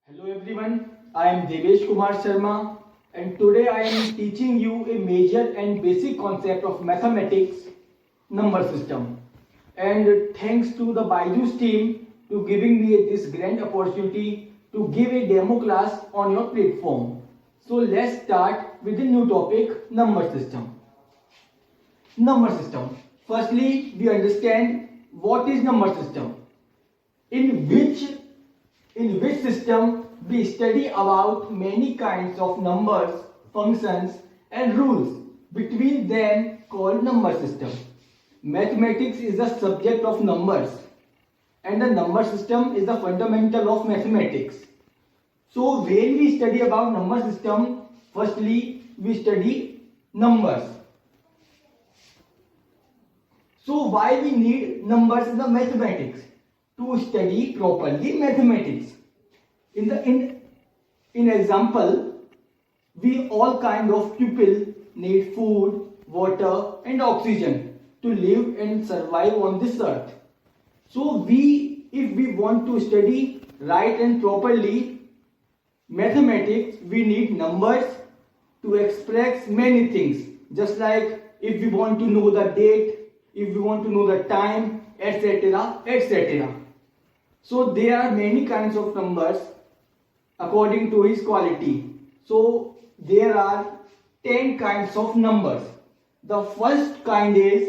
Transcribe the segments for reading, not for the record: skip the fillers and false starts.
Hello everyone, I am Devesh Kumar Sharma and today I am teaching you a major and basic concept of mathematics, number system. And thanks to the Byju's team to giving me this grand opportunity to give a demo class on your platform. So let's start with the new topic, number system. Number system. Firstly, we understand what is number system. In which system we study about many kinds of numbers, functions and rules between them called number system. Mathematics is the subject of numbers and the number system is the fundamental of mathematics. So when we study about number system, firstly we study numbers. So why we need numbers in the mathematics? To study properly mathematics. In example, we all kind of people need food, water and oxygen to live and survive on this earth. So if we want to study right and properly mathematics, we need numbers to express many things. Just like if we want to know the date, if we want to know the time, etc., etc. So there are many kinds of numbers according to its quality. So there are 10 kinds of numbers. The first kind is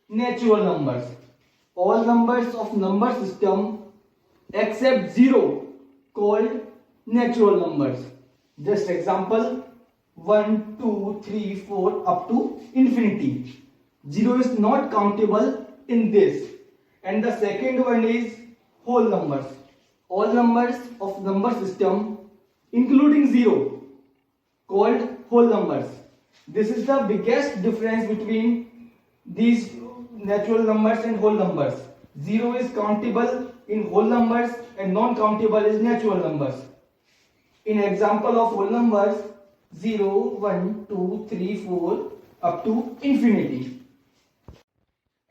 natural numbers. All numbers of number system except 0 called natural numbers. Just example 1, 2, 3, 4 up to infinity. 0 is not countable in this. And the second one is whole numbers. All numbers of number system including 0 called whole numbers. This is the biggest difference between these natural numbers and whole numbers. 0 is countable in whole numbers and non-countable is natural numbers. In example of whole numbers 0, 1, 2, 3, 4 up to infinity.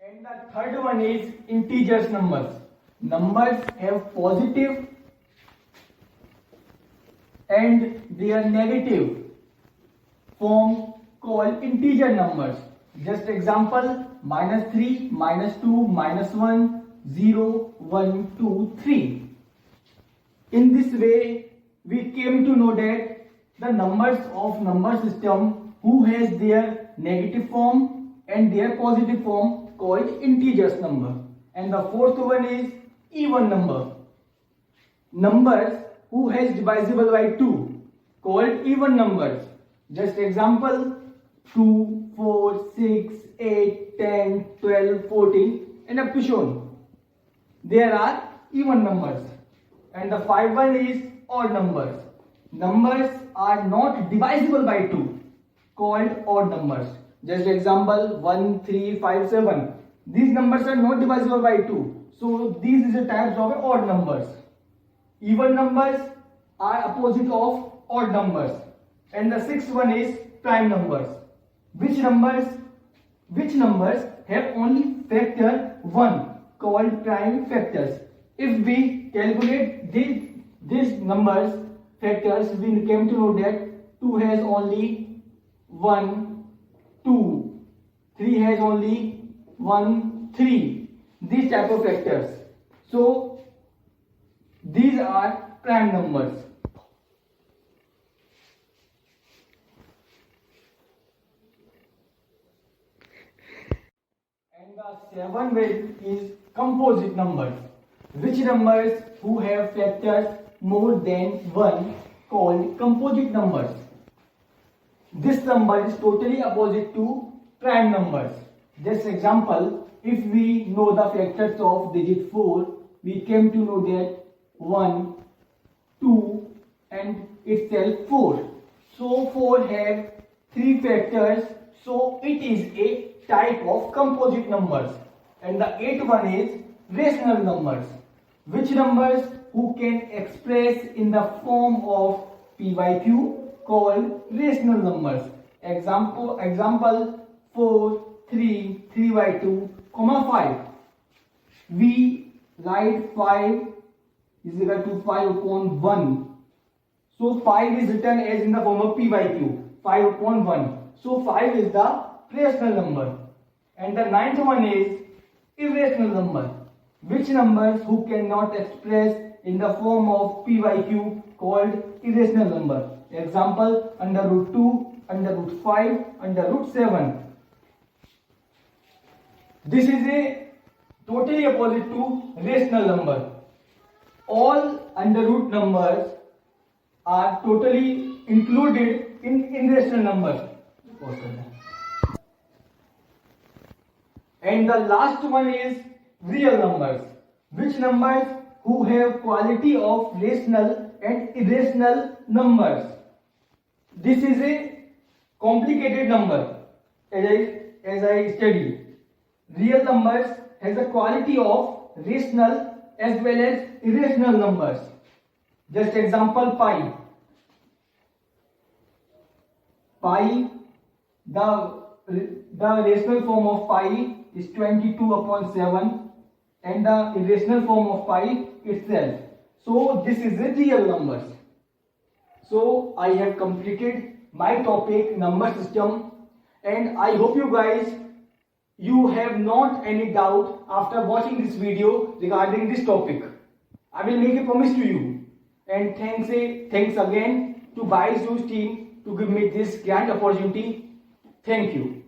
And the third one is integers numbers. Numbers have positive and their negative form called integer numbers. Just example -3, -2, -1, 0, 1, 2, 3. In this way we came to know that the numbers of number system who has their negative form and their positive form called integers number. And the fourth one is even number. Numbers who has divisible by 2 called even numbers. Just example 2, 4, 6, 8, 10, 12, 14 and up to shown. There are even numbers. And the five one is odd numbers. Numbers are not divisible by 2 called odd numbers. Just example 1, 3, 5, 7. These numbers are not divisible by 2. So these is the types of odd numbers. Even numbers are opposite of odd numbers. And the sixth one is prime numbers. Which numbers have only factor 1 called prime factors. If we calculate these numbers factors, we came to know that 2 has only 1, 2, 3 has only 1, 3. These type of factors. So these are prime numbers. And the seventh way is composite numbers. Which numbers who have factors more than 1 called composite numbers. This number is totally opposite to prime numbers. Just example, if we know the factors of digit 4, we came to know that 1, 2 and itself 4. So 4 have 3 factors, so it is a type of composite numbers. And the eighth one is rational numbers. Which numbers who can express in the form of p by q called rational numbers. Example 4, 3, 3 by 2, 5. We write 5 is equal to 5 upon 1. So 5 is written as in the form of p by q, 5 upon 1. So 5 is the rational number. And the ninth one is irrational number. Which numbers who cannot express in the form of p by q called irrational number. Example, under root 2, under root 5, under root 7. This is a totally opposite to rational number. All under root numbers are totally included in irrational numbers. And the last one is real numbers. Which numbers who have quality of rational and irrational numbers. This is a complicated number as I studied. Real numbers has a quality of rational as well as irrational numbers. Just example, pi. Pi, the rational form of pi is 22 upon 7 and the irrational form of pi itself. So this is the real numbers. So I have completed my topic number system, and I hope you have not any doubt after watching this video regarding this topic. I will make a promise to you, and thanks again to Byju's team to give me this grand opportunity. Thank you.